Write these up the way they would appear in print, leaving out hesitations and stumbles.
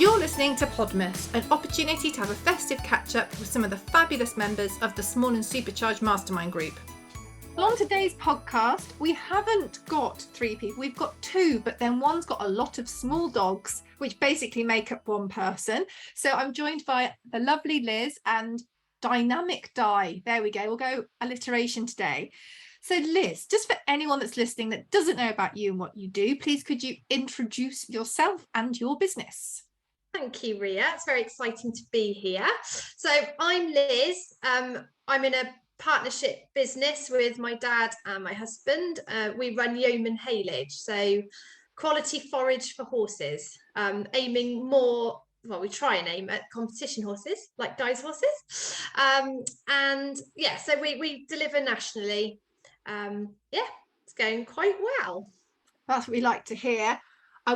You're listening to Podmas, an opportunity to have a festive catch-up with some of the fabulous members of the Small and Supercharged Mastermind group. On today's podcast, we haven't got 3 people, we've got 2, but then one's got a lot of small dogs, which basically make up one person. So I'm joined by the lovely Liz and dynamic Di. There we go, we'll go alliteration today. So Liz, just for anyone that's listening that doesn't know about you and what you do, please could you introduce yourself and your business? Thank you, Ria. It's very exciting to be here. So I'm Liz. I'm in a partnership business with my dad and my husband. We run Yeoman Haylage, so quality forage for horses, aiming more, well, we try and aim at competition horses, like Di's horses. And yeah, so we deliver nationally. It's going quite well. That's what we like to hear. I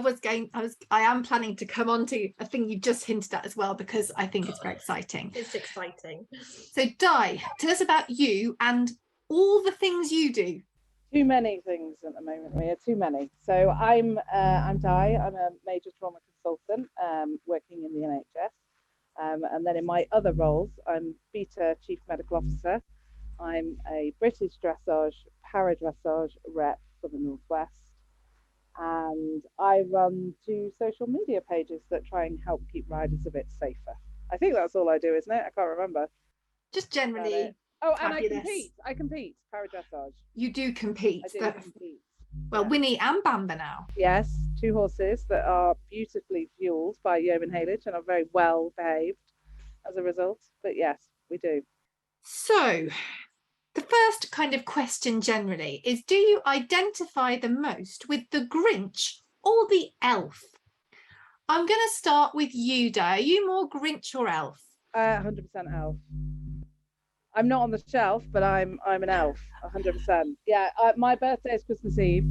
am planning to come on to a thing you just hinted at as well, because I think it's very exciting. It's exciting. So Di, tell us about you and all the things you do. Too many things at the moment, Ria, too many. So I'm Di, I'm a major trauma consultant working in the NHS. And then in my other roles, I'm Beta Chief Medical Officer. I'm a British dressage, para-dressage rep for the Northwest. And I run 2 social media pages that try and help keep riders a bit safer. I think that's all I do, isn't it? I can't remember. Just generally. Oh, fabulous. and I compete, para-dressage. You do compete. I do compete. Well, yeah. Winnie and Bamba now. Yes, 2 horses that are beautifully fueled by Yeoman Haylage and are very well behaved as a result. But yes, we do. So the first kind of question generally is, do you identify the most with the Grinch or the elf? I'm going to start with you, Di. Are you more Grinch or elf? 100% elf. I'm not on the shelf, but I'm an elf, 100%. Yeah, my birthday is Christmas Eve,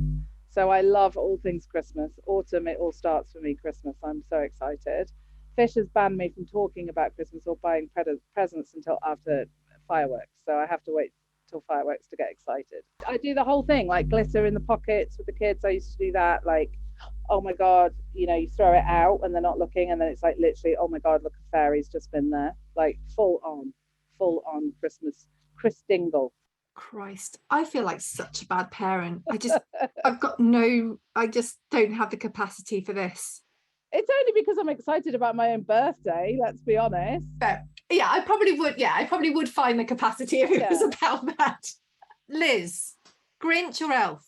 so I love all things Christmas. Autumn, it all starts for me, Christmas. I'm so excited. Fish has banned me from talking about Christmas or buying presents until after fireworks, so I have to wait till fireworks to get excited. I do the whole thing, like glitter in the pockets with the kids. I used to do that, like, oh my god, you throw it out and they're not looking, and then it's like literally, oh my god, look, a fairy's just been there. Like full on Christmas Jingle. Christ, I feel like such a bad parent. I just don't have the capacity for this. It's only because I'm excited about my own birthday, let's be honest. But yeah, I probably would find the capacity if it was about that. Liz, Grinch or elf?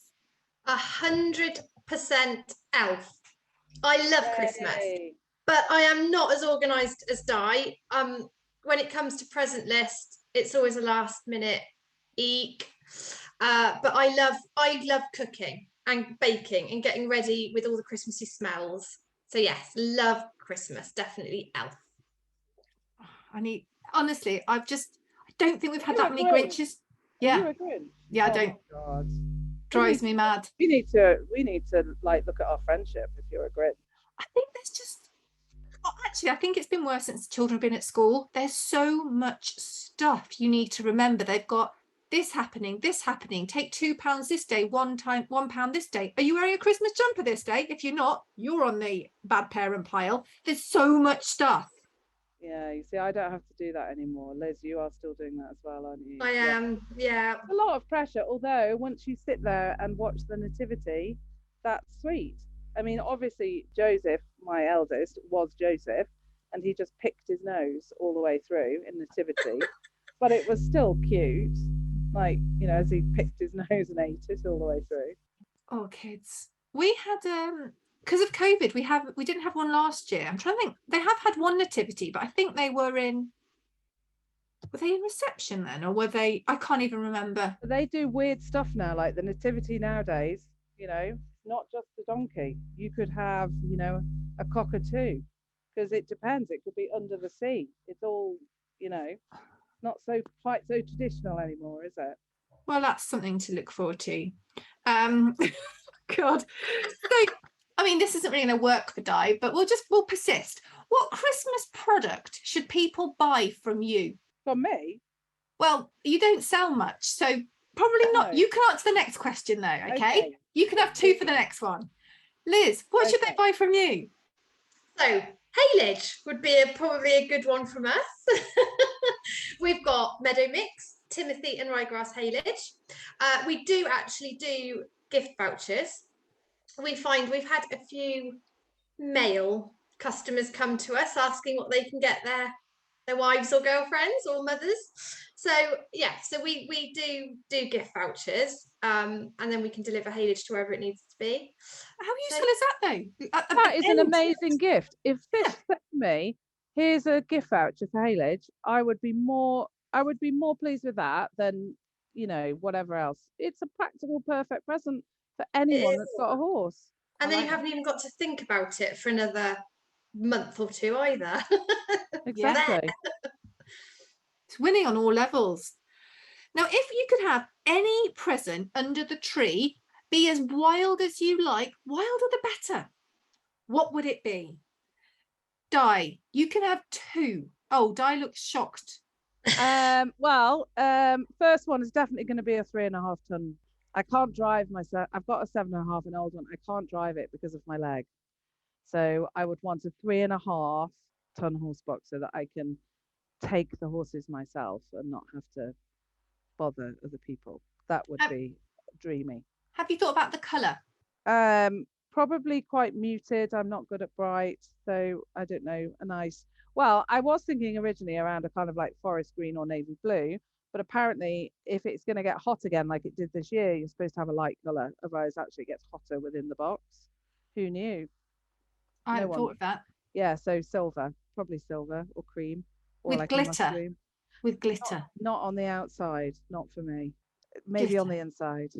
100% elf. I love Christmas, but I am not as organised as Di. When it comes to present list, it's always a last minute eek. But I love cooking and baking and getting ready with all the Christmassy smells. So yes, love Christmas, definitely elf. Honestly, I don't think we've had that many Grinches. Yeah. You're a Grinch? Yeah, I don't. God. Drives me mad. We need to like look at our friendship if you're a Grinch. I think there's just I think it's been worse since children have been at school. There's so much stuff you need to remember. They've got this happening, take £2 this day, £1 this day. Are you wearing a Christmas jumper this day? If you're not, you're on the bad parent pile. There's so much stuff. Yeah, you see, I don't have to do that anymore. Liz, you are still doing that as well, aren't you? I am, yeah. It's a lot of pressure, although once you sit there and watch the nativity, that's sweet. I mean, obviously, Joseph, my eldest, was Joseph, and he just picked his nose all the way through in nativity, but it was still cute, like, as he picked his nose and ate it all the way through. Oh, kids. We had because of COVID, we didn't have one last year. I'm trying to think. They have had one nativity, but I think were they in reception then, or were they? I can't even remember. They do weird stuff now, like the nativity nowadays. Not just a donkey. You could have, a cockatoo, because it depends. It could be under the sea. It's all, not quite so traditional anymore, is it? Well, that's something to look forward to. God. So, I mean, this isn't really going to work for Di, but we'll persist. What Christmas product should people buy from you? From me? Well, you don't sell much, so probably not. You can answer the next question though, okay? You can have 2 for the next one. Liz, what should they buy from you? So Haylage would be probably a good one from us. We've got Meadow Mix, Timothy and Ryegrass Haylage. We do actually do gift vouchers. We find we've had a few male customers come to us asking what they can get their wives or girlfriends or mothers. So yeah, so we do gift vouchers, and then we can deliver haylage to wherever it needs to be. How useful is that though? That is an amazing gift. If Fish said to me, here's a gift voucher for haylage, I would be more pleased with that than, you know, whatever else. It's a practical, perfect present for anyone that's got a horse. And then you haven't even got to think about it for another month or two either. Exactly. It's winning on all levels. Now, if you could have any present under the tree, be as wild as you like, wilder the better, what would it be? Di, you can have two. Oh, Di looks shocked. First one is definitely going to be a 3.5 ton. I can't drive myself. I've got a 7.5, an old one. I can't drive it because of my leg. So I would want a 3.5 ton horse box so that I can take the horses myself and not have to bother other people. That would be dreamy. Have you thought about the colour? Probably quite muted. I'm not good at bright, so I don't know. I was thinking originally around a kind of like forest green or navy blue, but apparently if it's going to get hot again like it did this year, you're supposed to have a light colour, otherwise actually it gets hotter within the box. Who knew? I hadn't thought of that. Yeah, so silver, probably silver or cream, or with like glitter. With glitter. Not on the outside, not for me. Maybe glitter on the inside.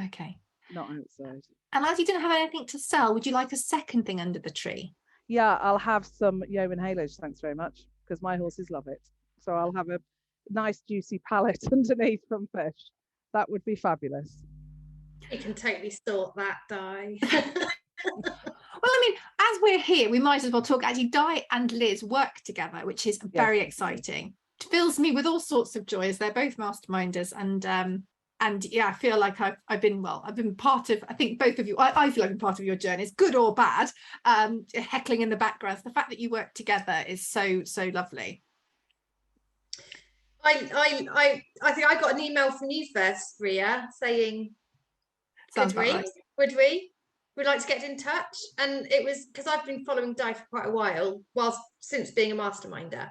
Okay. Not outside. And as you didn't have anything to sell, would you like a second thing under the tree? Yeah, I'll have some Yeoman Haylage, thanks very much, because my horses love it. So I'll have a nice juicy palette underneath from Fish. That would be fabulous. You can totally sort that, Di. Well, I mean, as we're here, we might as well talk. Actually, Di and Liz work together, which is very exciting. It fills me with all sorts of joy as they're both masterminders, and yeah, I feel like I've been part of, I think both of you, I feel like I've been part of your journeys, good or bad, heckling in the background. The fact that you work together is so lovely. I think I got an email from you first, Ria, saying, would we'd like to get in touch. And it was because I've been following Di for quite a while, since being a masterminder.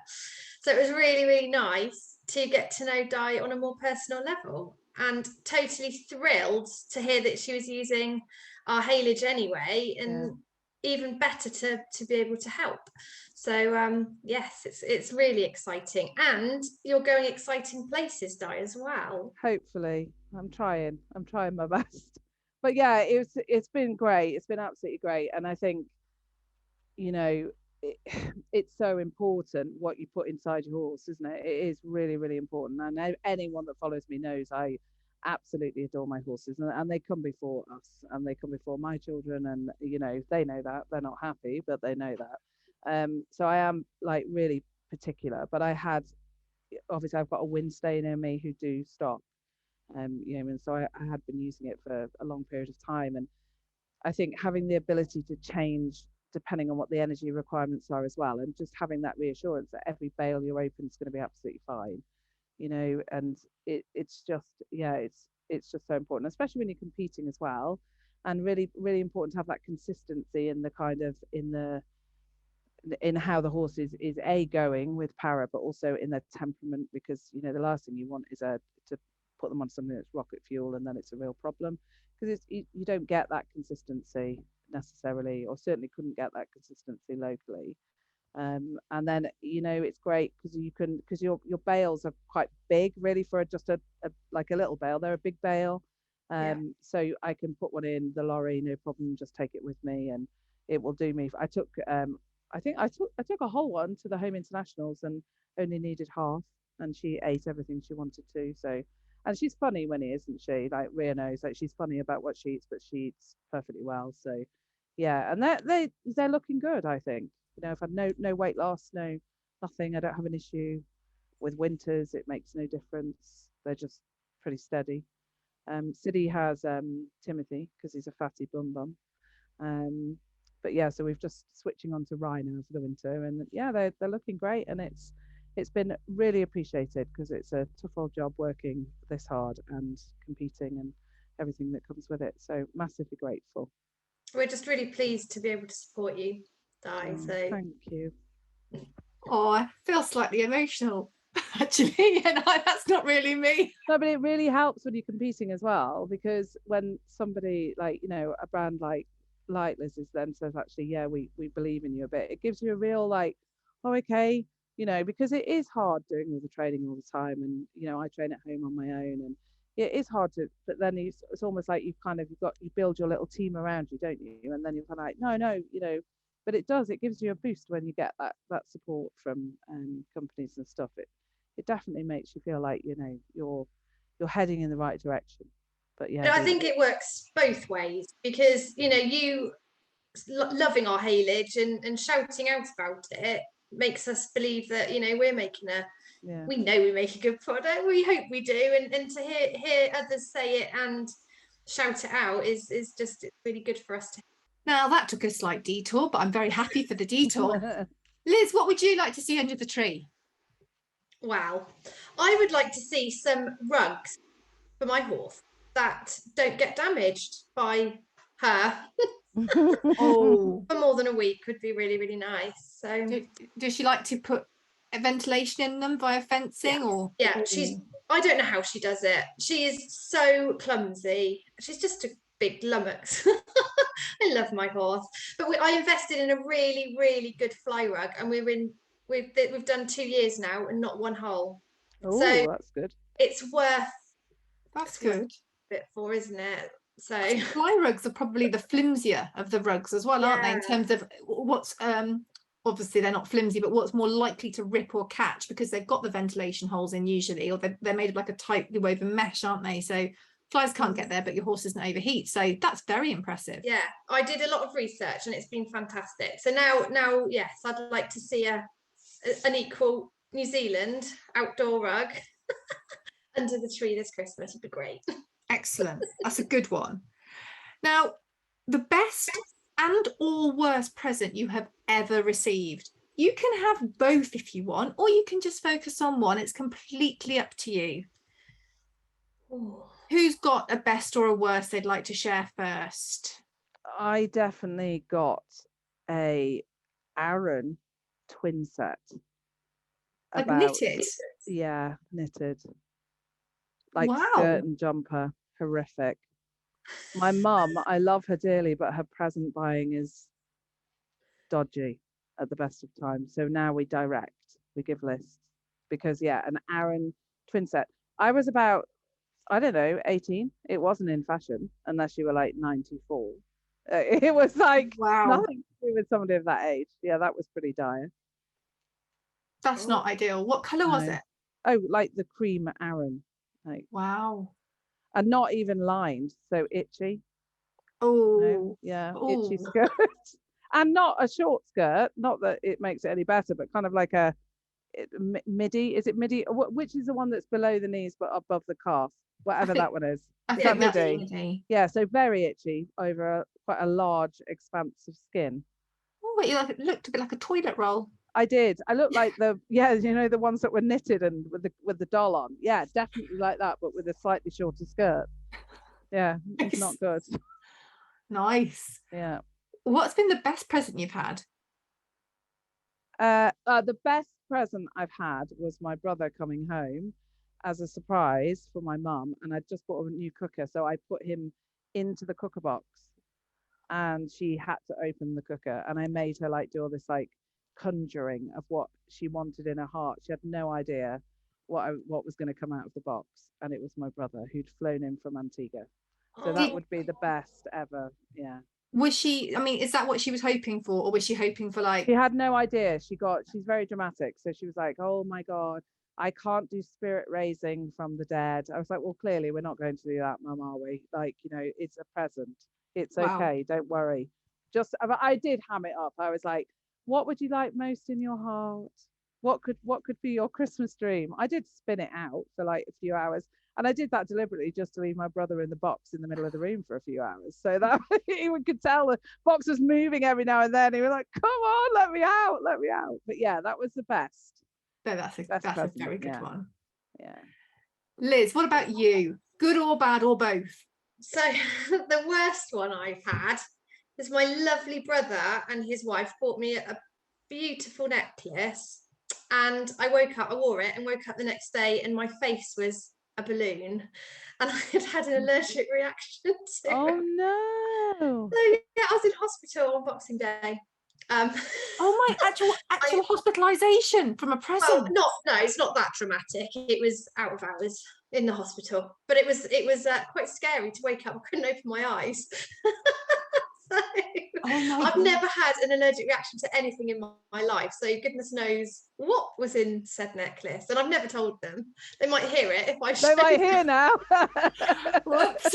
So it was really, really nice to get to know Di on a more personal level, and totally thrilled to hear that she was using our haylage anyway, and even better to be able to help. So yes, it's really exciting, and you're going exciting places, Di, as well. Hopefully. I'm trying my best. But yeah, it's been great. It's been absolutely great. And I think, you know, it's so important what you put inside your horse, isn't it? It is really, really important. And anyone that follows me knows I absolutely adore my horses, and they come before us, and they come before my children, and you know, they know that. They're not happy, but they know that. So I am like really particular, but obviously I've got a Winstay near me who do stock, you know, and so I had been using it for a long period of time, and I think having the ability to change depending on what the energy requirements are as well, and just having that reassurance that every bale you're open is going to be absolutely fine, you know, and it's just just so important, especially when you're competing as well, and really, really important to have that consistency in the kind of in how the horse is going with para, but also in their temperament, because you know the last thing you want is to put them on something that's rocket fuel and then it's a real problem, because you don't get that consistency necessarily, or certainly couldn't get that consistency locally. And then you know it's great because your bales are quite big really for just a like a little bale. They're a big bale, so I can put one in the lorry, no problem, just take it with me, and it will do me. I took a whole one to the home internationals and only needed half, and she ate everything she wanted to. So, and she's funny when he isn't she? Like Ria knows, like she's funny about what she eats, but she eats perfectly well. So yeah, and they're looking good, I think. You know, I've had no weight loss, nothing. I don't have an issue with winters. It makes no difference. They're just pretty steady. Siddy has Timothy because he's a fatty bum. but yeah, so we've just switching on to rye now for the winter, and yeah, they're looking great, and it's been really appreciated because it's a tough old job working this hard and competing and everything that comes with it. So massively grateful. We're just really pleased to be able to support you, Di. Oh, So thank you. Oh, I feel slightly emotional, actually. And that's not really me. No, but it really helps when you're competing as well, because when somebody like, a brand like Liz's then says, actually, yeah, we believe in you a bit, it gives you a real like, oh, okay, because it is hard doing all the training all the time, and I train at home on my own, and it is hard to, but then it's almost like you build your little team around you, don't you? And then you're kind of like, no, but it gives you a boost when you get that support from companies and stuff. It definitely makes you feel like you're heading in the right direction. But yeah, I think it works both ways, because you loving our haylage and shouting out about it makes us believe that we're making we know we make a good product, we hope we do, and to hear others say it and shout it out is just really good for us to. Now that took a slight detour, but I'm very happy for the detour. Liz, what would you like to see under the tree? Wow, I would like to see some rugs for my horse that don't get damaged by her. Oh, for more than a week would be really, really nice. So does she like to put ventilation in them via fencing? Or I don't know how she does it. She is so clumsy. She's just a big lummox. I love my horse, but I invested in a really, really good fly rug, and we've done 2 years now and not one hole. Oh, so that's good. It's worth. That's good. A bit for, isn't it? So fly rugs are probably the flimsier of the rugs as well, aren't they? In terms of what's obviously they're not flimsy, but what's more likely to rip or catch, because they've got the ventilation holes in usually, or they're made of like a tightly woven mesh, aren't they? So flies can't get there, but your horse doesn't overheat. So that's very impressive. Yeah, I did a lot of research and it's been fantastic. So now, yes, I'd like to see an equal New Zealand outdoor rug under the tree this Christmas. Would be great. Excellent. That's a good one. Now, the best and or worst present you have ever received. You can have both if you want, or you can just focus on one. It's completely up to you. Ooh. Who's got a best or a worst they'd like to share first? I definitely got a Aran twin set. Like knitted? Yeah, knitted. Like wow. Skirt and jumper. Horrific. My mum, I love her dearly, but her present buying is dodgy at the best of times. So now we give lists, because an Aran twin set. I was about, I don't know, 18. It wasn't in fashion unless you were like 94. It was like nothing to do with somebody of that age. Yeah, that was pretty dire. That's not ideal. What colour was it? Oh, like the cream Aran. Like, wow. And not even lined, so itchy. Oh, itchy skirt. And not a short skirt, not that it makes it any better, but kind of like a midi. Is it midi? Which is the one that's below the knees but above the calf? Whatever that one is. I think that's midi. Yeah, so very itchy over quite a large expanse of skin. Oh, wait, it looked a bit like a toilet roll. I did. I looked like the ones that were knitted and with the doll on. Yeah, definitely like that, but with a slightly shorter skirt. Yeah, it's not good. Nice. Yeah. What's been the best present you've had? The best present I've had was my brother coming home as a surprise for my mum, and I just bought a new cooker, so I put him into the cooker box, and she had to open the cooker, and I made her like do all this like conjuring of what she wanted in her heart. She had no idea what was going to come out of the box, and it was my brother who'd flown in from Antigua. So that would be the best ever. Yeah. Was she, I mean, is that what she was hoping for, or was she hoping for like... She had no idea. She's very dramatic, so she was like, oh my god, I can't do spirit raising from the dead. I was like, well, clearly we're not going to do that, Mum, are we? Like, it's a present, it's okay, don't worry. I did ham it up. I was like, what would you like most in your heart? What could be your Christmas dream? I did spin it out for like a few hours, And I did that deliberately just to leave my brother in the box in the middle of the room for a few hours, so that he could tell the box was moving every now and then. He was like, "Come on, let me out, let me out." But yeah, that was the best. No, that's a very good one. Yeah. Liz, what about you? Good or bad or both? So the worst one I've had is my lovely brother and his wife bought me a beautiful necklace, and I wore it and woke up the next day and my face was a balloon and I had an allergic reaction to Oh it. no. So yeah, I was in hospital on Boxing Day. Oh my, actual hospitalization from a present. Well, it's not that dramatic. It was out of hours in the hospital, but it was quite scary to wake up. I couldn't open my eyes. So, I've never had an allergic reaction to anything in my life, so goodness knows what was in said necklace, and I've never told them. They might hear it if I show They might hear now. Whoops.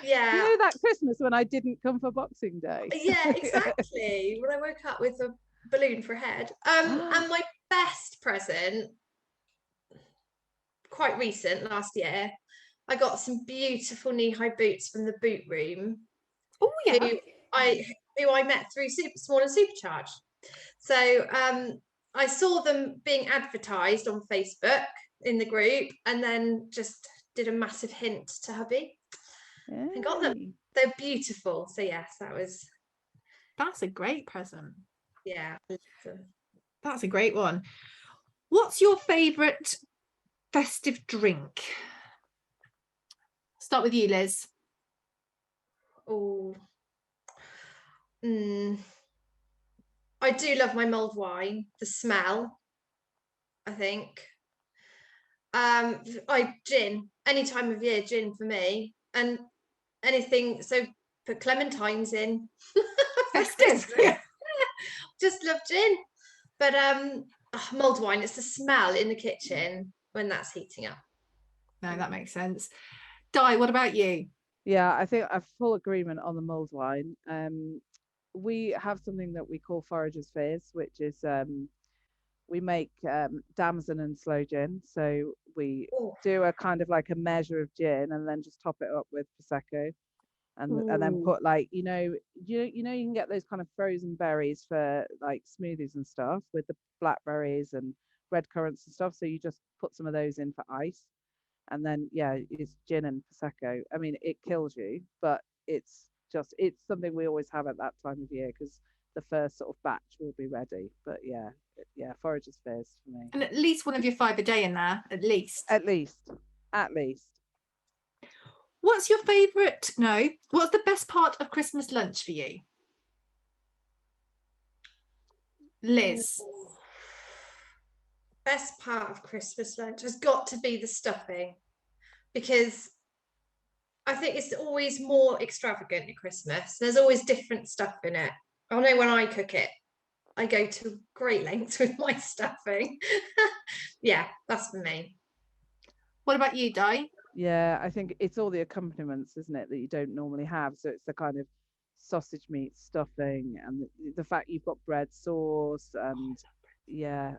Yeah. You know that Christmas when I didn't come for Boxing Day? Yeah, exactly. When I woke up with a balloon for a head. And my best present, quite recent, last year, I got some beautiful knee-high boots from the boot room. Oh yeah. Who I met through Small and Supercharged. So I saw them being advertised on Facebook in the group, and then just did a massive hint to hubby and got them. They're beautiful. So yes, that's a great present. Yeah, that's a great one. What's your favorite festive drink? Start with you, Liz. Oh, I do love my mulled wine. The smell, I think. Gin. Any time of year, gin for me, and anything. So put clementines in. Festive. Just love gin, but mulled wine. It's the smell in the kitchen when that's heating up. No, that makes sense. Di, what about you? Yeah, I think I've full agreement on the mulled wine. We have something that we call forager's fizz, which is we make damson and sloe gin. So we do a kind of like a measure of gin and then just top it up with prosecco, and then put like you can get those kind of frozen berries for like smoothies and stuff with the blackberries and red currants and stuff. So you just put some of those in for ice. And then, yeah, it's gin and prosecco. I mean, it kills you, but it's something we always have at that time of year because the first sort of batch will be ready. But yeah, forager's fizz for me. And at least one of your 5 a day in there, at least. At least. What's the best part of Christmas lunch for you? Liz. Best part of Christmas lunch has got to be the stuffing, because I think it's always more extravagant at Christmas. There's always different stuff in it. I know when I cook it, I go to great lengths with my stuffing. Yeah, that's for me. What about you, Di? Yeah, I think it's all the accompaniments, isn't it, that you don't normally have. So it's the kind of sausage meat stuffing and the fact you've got bread sauce and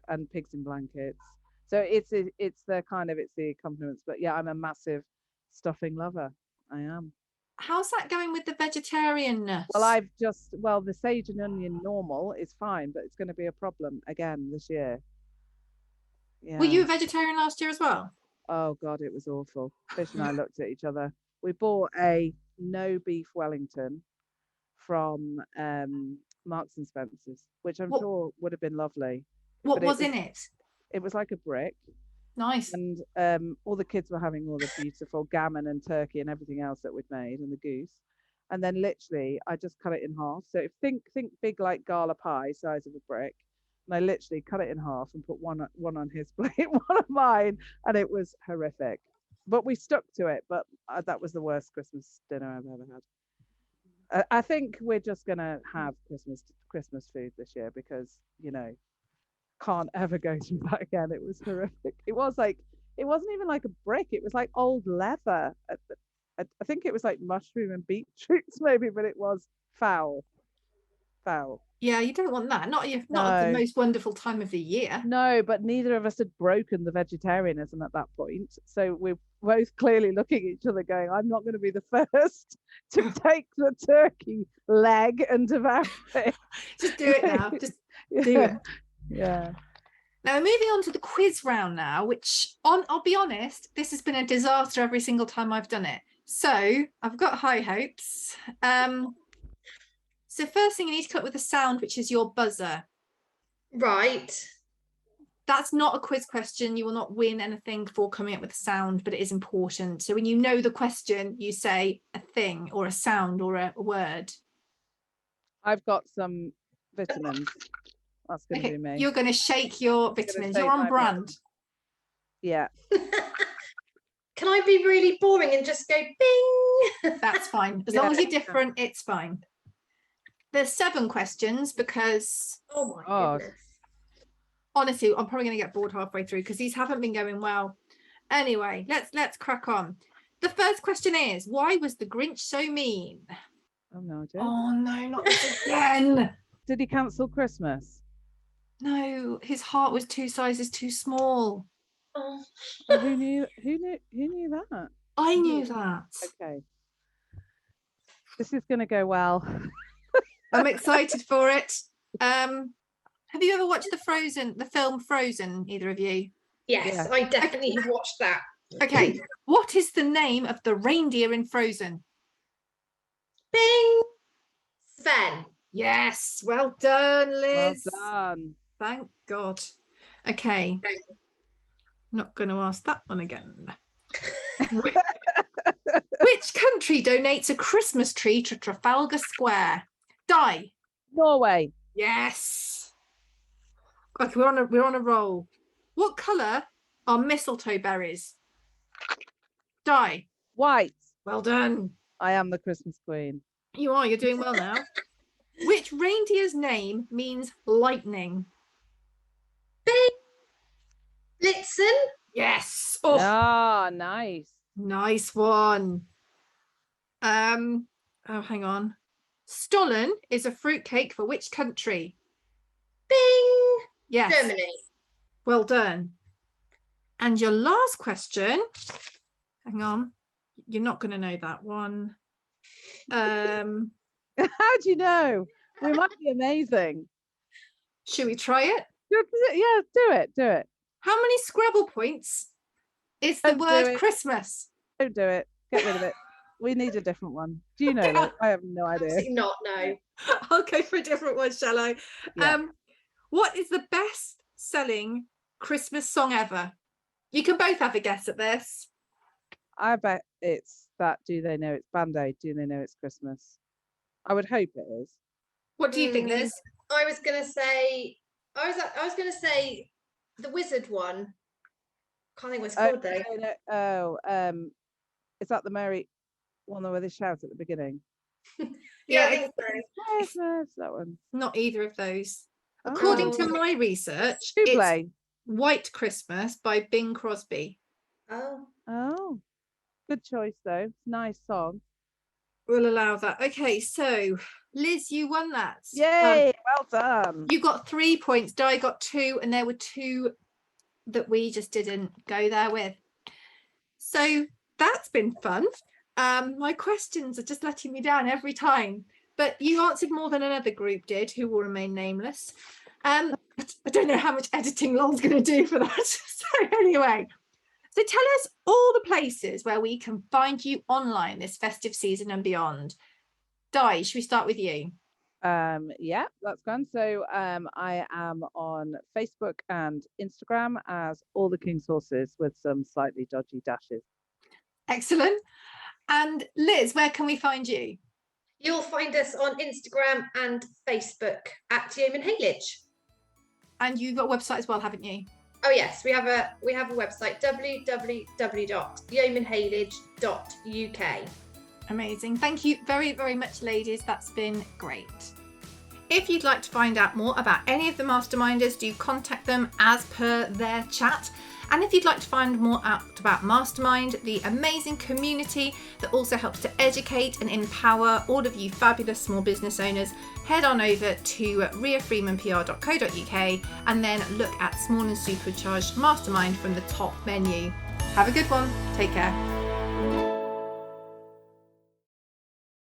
and pigs in blankets. So it's the accompaniments. But yeah, I'm a massive stuffing lover. I am. How's that going with the vegetarianness? Well, the sage and onion normal is fine, but it's going to be a problem again this year. Yeah. Were you a vegetarian last year as well? Oh God, it was awful. Fish and I looked at each other. We bought a no beef Wellington from Marks and Spencer's, which I'm sure would have been lovely. What was in it? It was like a brick. Nice. And all the kids were having all the beautiful gammon and turkey and everything else that we'd made, and the goose. And then literally, I just cut it in half. So think big like gala pie size of a brick. And I literally cut it in half and put one on his plate, one on mine, and it was horrific. But we stuck to it. But that was the worst Christmas dinner I've ever had. I think we're just gonna have Christmas food this year because can't ever go through that again. It was horrific. It wasn't even like a brick. It was like old leather. I think it was like mushroom and beetroots maybe, but it was foul. foul. Yeah, you don't want that. Not at the No. most wonderful time of the year. No, but neither of us had broken the vegetarianism at that point. So we're both clearly looking at each other going, I'm not going to be the first to take the turkey leg and devour it. Just do it now. Just do it. Yeah. Now, we're moving on to the quiz round now, which, I'll be honest, this has been a disaster every single time I've done it. So I've got high hopes. So first thing, you need to come up with a sound, which is your buzzer. Right. That's not a quiz question. You will not win anything for coming up with a sound, but it is important. So when you know the question, you say a thing or a sound or a word. I've got some vitamins. That's going to be me. You're going to shake your vitamins. You're on brand. Yeah. Can I be really boring and just go bing? That's fine. As long as you're different, it's fine. There's 7 questions because... Oh my goodness. Honestly, I'm probably going to get bored halfway through because these haven't been going well. Anyway, let's crack on. The first question is, why was the Grinch so mean? Oh no, Oh no, not this again. Did he cancel Christmas? No, his heart was 2 sizes too small. Oh. Oh, who knew that? I knew that. Okay. This is going to go well. I'm excited for it. Have you ever watched the film Frozen, either of you? Yes, yeah. I definitely have watched that. Okay, what is the name of the reindeer in Frozen? Bing! Sven. Yes, well done, Liz. Well done. Thank God. Okay. Not going to ask that one again. Which country donates a Christmas tree to Trafalgar Square? Di. Norway. Yes. Okay, we're on a roll. What colour are mistletoe berries? Di. White. Well done. I am the Christmas queen. You are. You're doing well now. Which reindeer's name means lightning? Bing. Blitzen. Yes. Oh, nice. Nice one. Oh, hang on. Stollen is a fruitcake for which country? Bing. Yes. Germany. Well done. And your last question. Hang on. You're not going to know that one. How do you know? We might be amazing. Should we try it? Yeah, do it. How many Scrabble points is the word Christmas? Don't do it. Get rid of it. We need a different one. Do you know that? I have no idea. Absolutely not, no. I'll go for a different one, shall I? Yeah. What is the best selling Christmas song ever? You can both have a guess at this. I bet it's that Do They Know It's Band-Aid, Do They Know It's Christmas? I would hope it is. What do you think, Liz? I was gonna say the Wizard one. Can't think what it's called though. Is that the Merry one where they shout at the beginning? Yeah, I think so. It's that one. Not either of those. According to my research, it's White Christmas by Bing Crosby. Oh. Good choice though. Nice song. We'll allow that. Okay, so Liz, you won that. Yay, well done. You got 3 points. Di got 2, and there were 2 that we just didn't go there with. So that's been fun. My questions are just letting me down every time, but you answered more than another group did, who will remain nameless. I don't know how much editing Lol's going to do for that. So anyway, so tell us all the places where we can find you online this festive season and beyond. Di, should we start with you? Yeah, that's fun. So I am on Facebook and Instagram as All the King's Horses with some slightly dodgy dashes. Excellent. And Liz, where can we find you? You'll find us on Instagram and Facebook at Yeoman Haylage. And you've got a website as well, haven't you? Oh yes, we have a website, www.yeomanhaylage.uk. Amazing. Thank you very, very much, ladies. That's been great. If you'd like to find out more about any of the masterminders, do contact them as per their chat. And if you'd like to find more out about Mastermind, the amazing community that also helps to educate and empower all of you fabulous small business owners, head on over to riafreemanpr.co.uk and then look at Small and Supercharged Mastermind from the top menu. Have a good one. Take care.